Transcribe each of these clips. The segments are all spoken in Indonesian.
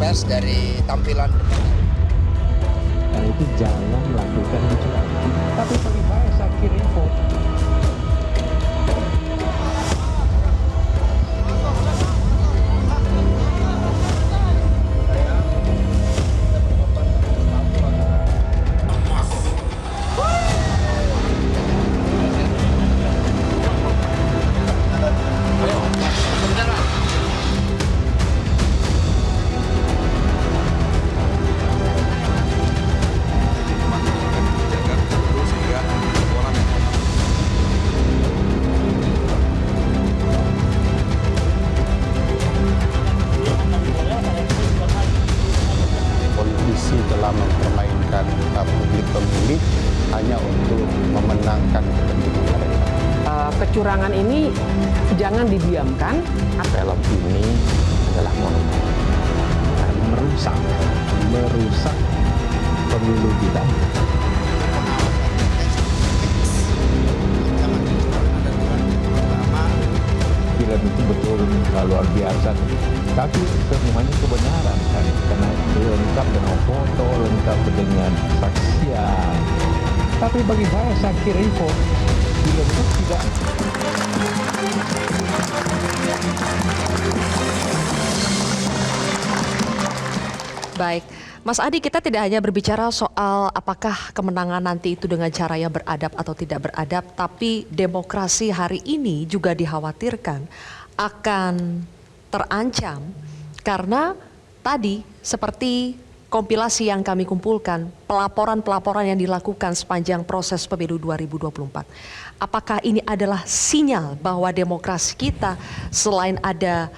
pers dari tampilan depan. Karena itu jangan melakukan kecurangan. Tapi bagi saya Sakir Info. Telah mempermainkan publik pemilih hanya untuk memenangkan kepentingan mereka. Kecurangan ini jangan didiamkan. Film ini adalah monumen merusak pemilu kita. Film itu betul luar biasa, tapi semuanya kebenaran kan, karena lengkap dengan foto, lengkap dengan saksian. Tapi bagi saya Sakir Info, film itu tidak. Baik, Mas Adi, kita tidak hanya berbicara soal apakah kemenangan nanti itu dengan cara yang beradab atau tidak beradab, tapi demokrasi hari ini juga dikhawatirkan akan terancam karena tadi seperti kompilasi yang kami kumpulkan, pelaporan-pelaporan yang dilakukan sepanjang proses pemilu 2024. Apakah ini adalah sinyal bahwa demokrasi kita selain ada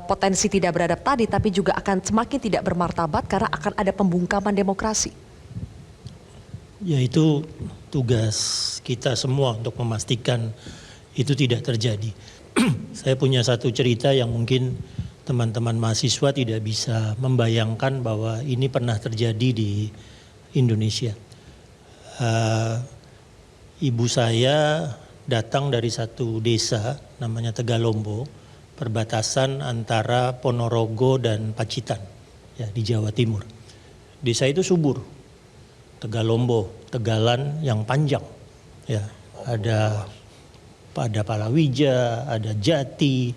potensi tidak beradab tadi, tapi juga akan semakin tidak bermartabat karena akan ada pembungkaman demokrasi? Yaitu tugas kita semua untuk memastikan itu tidak terjadi. Saya punya satu cerita yang mungkin teman-teman mahasiswa tidak bisa membayangkan bahwa ini pernah terjadi di Indonesia. Ibu saya datang dari satu desa namanya Tegalombo, perbatasan antara Ponorogo dan Pacitan ya, di Jawa Timur. Desa itu subur, Tegalombo, tegalan yang panjang ya, ada palawija, ada jati,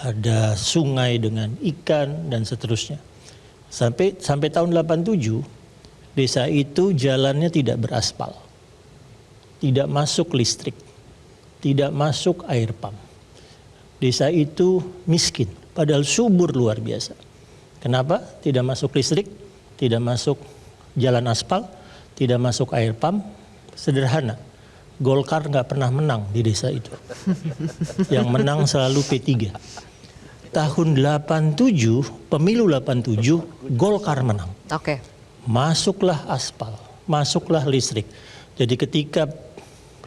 ada sungai dengan ikan dan seterusnya. Sampai tahun 87 desa itu jalannya tidak beraspal, tidak masuk listrik, tidak masuk air pump. Desa itu miskin, padahal subur luar biasa. Kenapa? Tidak masuk listrik, tidak masuk jalan aspal, tidak masuk air pump. Sederhana, Golkar nggak pernah menang di desa itu. Yang menang selalu P3. Tahun 87, pemilu 87, Golkar menang. Oke. Masuklah aspal, masuklah listrik. Jadi ketika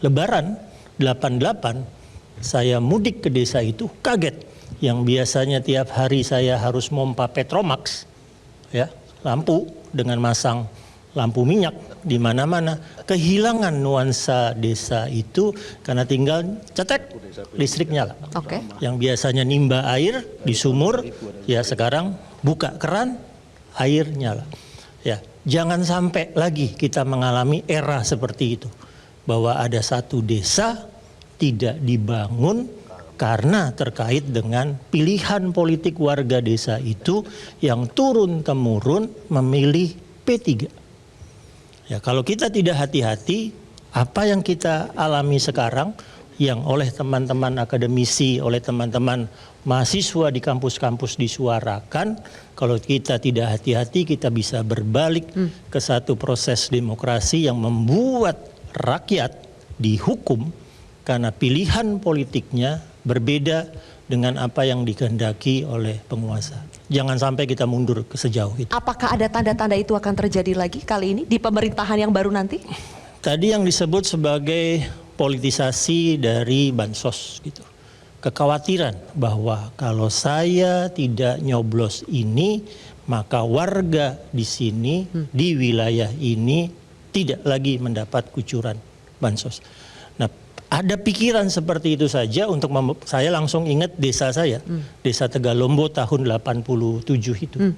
Lebaran 88, saya mudik ke desa itu kaget. Yang biasanya tiap hari saya harus mompa Petromax, ya, lampu dengan masang lampu minyak di mana-mana, kehilangan nuansa desa itu karena tinggal cetek listrik nyala. Oke. Yang biasanya nimba air di sumur, ya sekarang buka keran, air nyala. Ya, jangan sampai lagi kita mengalami era seperti itu, bahwa ada satu desa tidak dibangun karena terkait dengan pilihan politik warga desa itu yang turun-temurun memilih P3. Ya, kalau kita tidak hati-hati, apa yang kita alami sekarang yang oleh teman-teman akademisi, oleh teman-teman mahasiswa di kampus-kampus disuarakan, kalau kita tidak hati-hati kita bisa berbalik ke satu proses demokrasi yang membuat rakyat dihukum karena pilihan politiknya berbeda dengan apa yang dikehendaki oleh penguasa. Jangan sampai kita mundur ke sejauh itu. Apakah ada tanda-tanda itu akan terjadi lagi kali ini di pemerintahan yang baru nanti? Tadi yang disebut sebagai politisasi dari bansos gitu. Kekhawatiran bahwa kalau saya tidak nyoblos ini, maka warga di sini, di wilayah ini tidak lagi mendapat kucuran bansos. Nah, ada pikiran seperti itu saja untuk saya langsung ingat desa saya, Desa Tegalombo tahun 87 itu.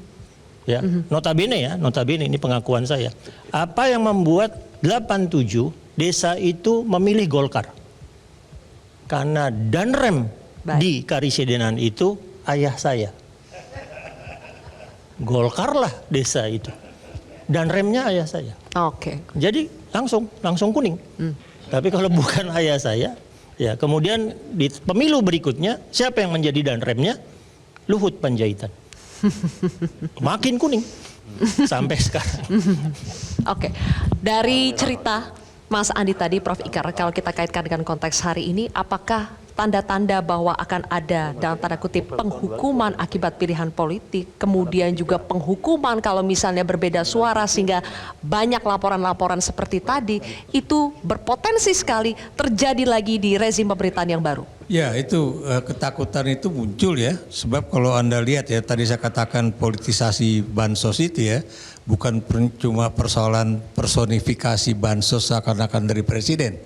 Ya, notabene ini pengakuan saya. Apa yang membuat 87 desa itu memilih Golkar? Karena Danrem di Karisidenan itu ayah saya. Golkar lah desa itu. Danremnya ayah saya. Oke. Jadi langsung kuning. Tapi kalau bukan ayah saya, ya kemudian di pemilu berikutnya siapa yang menjadi Danremnya? Luhut Panjaitan. Makin kuning sampai sekarang. Oke, dari cerita Mas Andi tadi, Prof. Ikrar, kalau kita kaitkan dengan konteks hari ini, apakah tanda-tanda bahwa akan ada dalam tanda kutip penghukuman akibat pilihan politik, kemudian juga penghukuman kalau misalnya berbeda suara sehingga banyak laporan-laporan seperti tadi, itu berpotensi sekali terjadi lagi di rezim pemerintahan yang baru? Ya, itu ketakutan itu muncul ya, sebab kalau Anda lihat ya, tadi saya katakan politisasi bansos itu ya, bukan cuma persoalan personifikasi bansos seakan-akan dari presiden,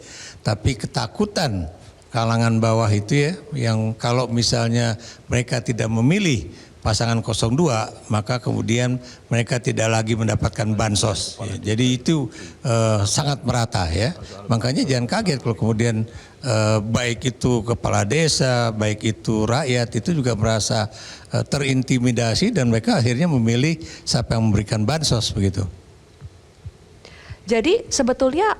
tapi ketakutan kalangan bawah itu ya, yang kalau misalnya mereka tidak memilih pasangan 02, maka kemudian mereka tidak lagi mendapatkan bansos. Ya, jadi itu sangat merata ya. Makanya jangan kaget kalau kemudian baik itu kepala desa, baik itu rakyat itu juga merasa terintimidasi dan mereka akhirnya memilih siapa yang memberikan bansos begitu. Jadi sebetulnya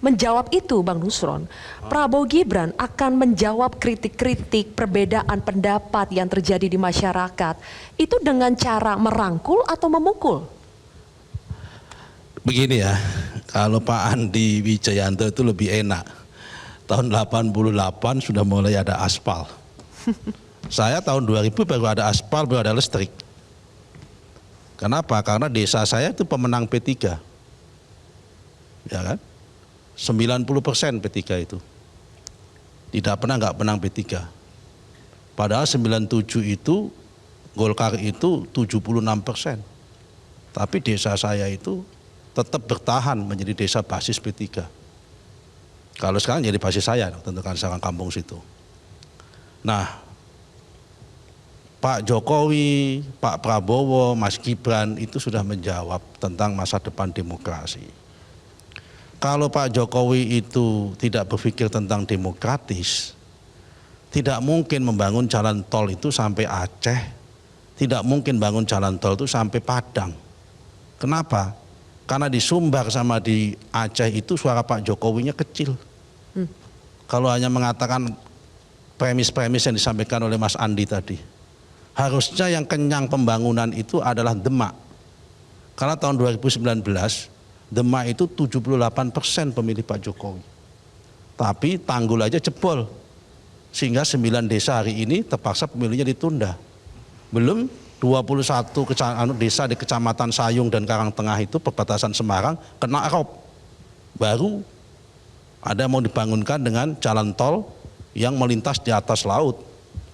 menjawab itu Bang Nusron, Prabowo Gibran akan menjawab kritik-kritik perbedaan pendapat yang terjadi di masyarakat itu dengan cara merangkul atau memukul? Begini ya, kalau Pak Andi Wijayanto itu lebih enak. Tahun 88 sudah mulai ada aspal. Saya tahun 2000 baru ada aspal, baru ada listrik. Kenapa? Karena desa saya itu pemenang P3. Ya kan? 90% P3 itu. Tidak pernah nggak menang P3. Padahal 97 itu Golkar itu 76%. Tapi desa saya itu tetap bertahan menjadi desa basis P3. Kalau sekarang jadi basis saya, tentukan sekarang kampung situ. Nah, Pak Jokowi, Pak Prabowo, Mas Gibran itu sudah menjawab tentang masa depan demokrasi. Kalau Pak Jokowi itu tidak berpikir tentang demokratis, tidak mungkin membangun jalan tol itu sampai Aceh, tidak mungkin bangun jalan tol itu sampai Padang. Kenapa? Karena di Sumbar sama di Aceh itu suara Pak Jokowinya kecil. Kalau hanya mengatakan premis-premis yang disampaikan oleh Mas Andi tadi, harusnya yang kenyang pembangunan itu adalah Demak. Karena tahun 2019 Demak itu 78% pemilih Pak Jokowi. Tapi Tanggul aja jebol. Sehingga 9 desa hari ini terpaksa pemilihnya ditunda. Belum 21 desa di Kecamatan Sayung dan Karangtengah itu perbatasan Semarang kena rop. Baru ada mau dibangunkan dengan jalan tol yang melintas di atas laut.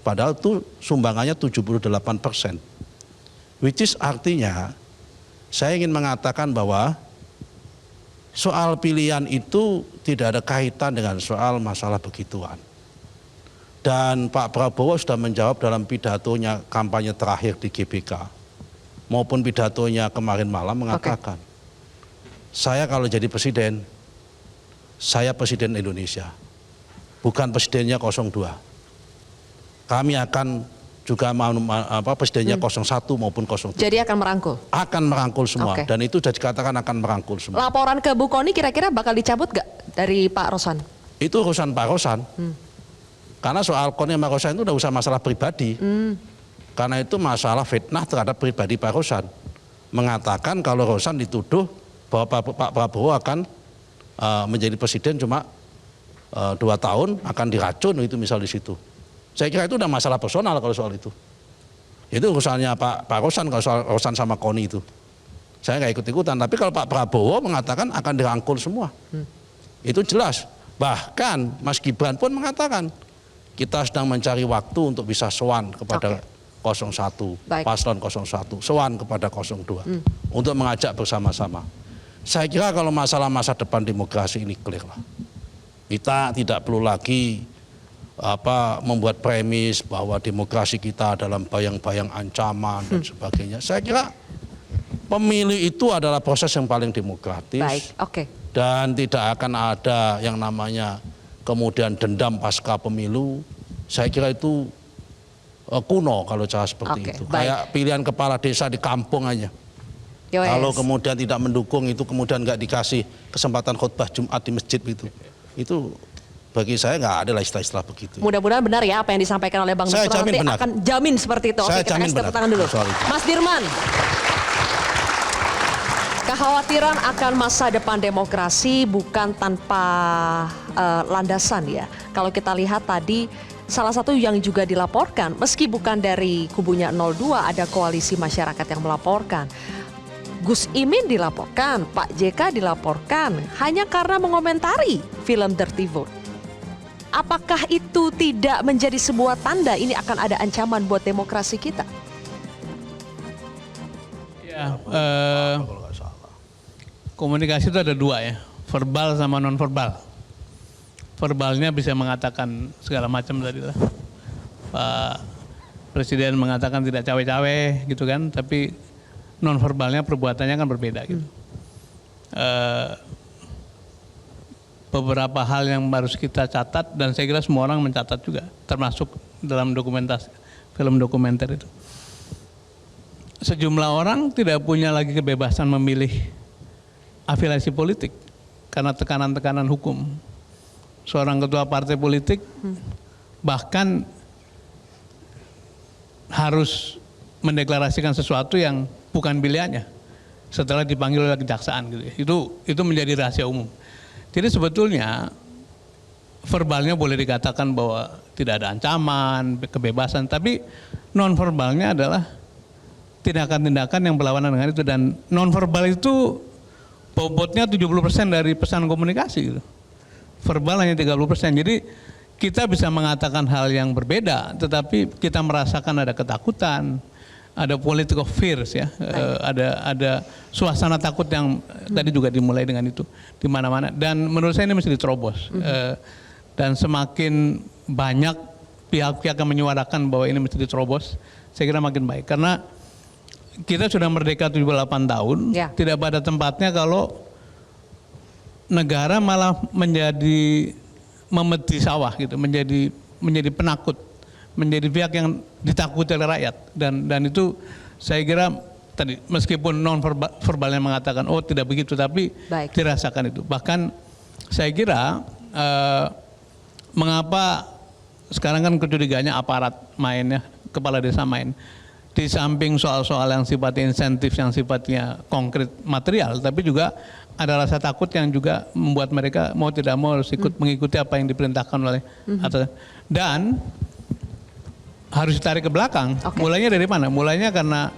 Padahal itu sumbangannya 78%. Which is artinya saya ingin mengatakan bahwa soal pilihan itu tidak ada kaitan dengan soal masalah begituan. Dan Pak Prabowo sudah menjawab dalam pidatonya kampanye terakhir di GBK maupun pidatonya kemarin malam mengatakan, saya kalau jadi presiden, saya presiden Indonesia, bukan presidennya 02. Kami akan juga presidennya 01 maupun 03. Jadi akan merangkul? Akan merangkul semua, dan itu sudah dikatakan akan merangkul semua. Laporan ke Bu Kony kira-kira bakal dicabut gak dari Pak Rosan? Itu urusan Pak Rosan. Karena soal Kony sama Rosan itu udah usah masalah pribadi. Karena itu masalah fitnah terhadap pribadi Pak Rosan. Mengatakan kalau Rosan dituduh bahwa Pak Prabowo akan menjadi presiden cuma 2 tahun, akan diracun itu misal di situ. Saya kira itu udah masalah personal kalau soal itu. Itu urusannya Pak Rosan kalau soal Rosan sama Kony itu. Saya nggak ikut-ikutan. Tapi kalau Pak Prabowo mengatakan akan dirangkul semua, itu jelas. Bahkan Mas Gibran pun mengatakan kita sedang mencari waktu untuk bisa sowan kepada 01, paslon 01, sowan kepada 02 untuk mengajak bersama-sama. Saya kira kalau masalah masa depan demokrasi ini clear lah. Kita tidak perlu lagi membuat premis bahwa demokrasi kita dalam bayang-bayang ancaman dan sebagainya. Saya kira pemilu itu adalah proses yang paling demokratis. Baik, oke. Dan tidak akan ada yang namanya kemudian dendam pasca pemilu. Saya kira itu kuno kalau cara seperti Oke, itu. baik. Kayak pilihan kepala desa di kampung aja. Yowes. Kalau kemudian tidak mendukung itu, kemudian nggak dikasih kesempatan khutbah Jumat di masjid itu bagi saya nggak ada lah istilah-istilah begitu. Mudah-mudahan benar ya apa yang disampaikan oleh Bang Saya Nusron, jamin nanti benar. akan jamin seperti itu. Oke, Saya kita jamin kasih tepuk benar. tangan dulu. Soal itu. Mas Dirman, kekhawatiran akan masa depan demokrasi bukan tanpa landasan ya. Kalau kita lihat tadi salah satu yang juga dilaporkan, meski bukan dari kubunya 02, ada koalisi masyarakat yang melaporkan. Gus Imin dilaporkan, Pak JK dilaporkan hanya karena mengomentari film Dirty Vote. Apakah itu tidak menjadi sebuah tanda ini akan ada ancaman buat demokrasi kita? Ya, komunikasi itu ada dua ya, verbal sama non verbal. Verbalnya bisa mengatakan segala macam tadi lah. Pak Presiden mengatakan tidak cawe-cawe gitu kan, tapi non verbalnya perbuatannya kan berbeda gitu. Beberapa hal yang harus kita catat dan saya kira semua orang mencatat juga, termasuk dalam dokumentasi film dokumenter itu. Sejumlah orang tidak punya lagi kebebasan memilih afiliasi politik karena tekanan-tekanan hukum. Seorang ketua partai politik bahkan harus mendeklarasikan sesuatu yang bukan pilihannya setelah dipanggil oleh kejaksaan gitu. Itu menjadi rahasia umum. Jadi sebetulnya verbalnya boleh dikatakan bahwa tidak ada ancaman, kebebasan, tapi non verbalnya adalah tindakan-tindakan yang berlawanan dengan itu, dan non verbal itu bobotnya 70% dari pesan komunikasi gitu. Verbal hanya 30%. Jadi kita bisa mengatakan hal yang berbeda, tetapi kita merasakan ada ketakutan, ada political fears ya, ada suasana takut yang tadi juga dimulai dengan itu di mana-mana. Dan menurut saya ini mesti diterobos. Dan semakin banyak pihak-pihak yang menyuarakan bahwa ini mesti diterobos, saya kira makin baik. Karena kita sudah merdeka 78 tahun, tidak pada tempatnya kalau negara malah menjadi memeti sawah gitu, menjadi penakut, menjadi pihak yang ditakuti oleh rakyat, dan itu saya kira tadi meskipun non verbalnya mengatakan oh tidak begitu, tapi dirasakan itu. Bahkan saya kira mengapa sekarang kan kecurigaannya aparat mainnya, kepala desa main. Di samping soal-soal yang sifatnya insentif, yang sifatnya konkret material, tapi juga ada rasa takut yang juga membuat mereka mau tidak mau harus ikut mengikuti apa yang diperintahkan oleh atas. Dan harus ditarik ke belakang. Mulainya dari mana? Mulainya karena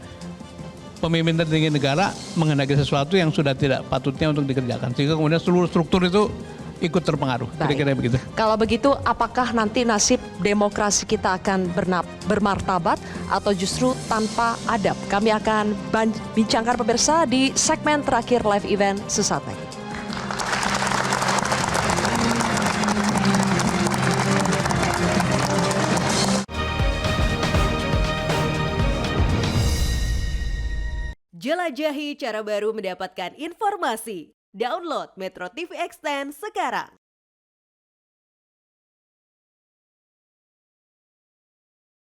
pemimpin tertinggi negara menghendaki sesuatu yang sudah tidak patutnya untuk dikerjakan, sehingga kemudian seluruh struktur itu ikut terpengaruh. Kira-kira begitu. Kalau begitu, apakah nanti nasib demokrasi kita akan bermartabat atau justru tanpa adab? Kami akan bincangkan pemirsa di segmen terakhir live event sesaat lagi. Jelajahi cara baru mendapatkan informasi. Download Metro TV Extend sekarang.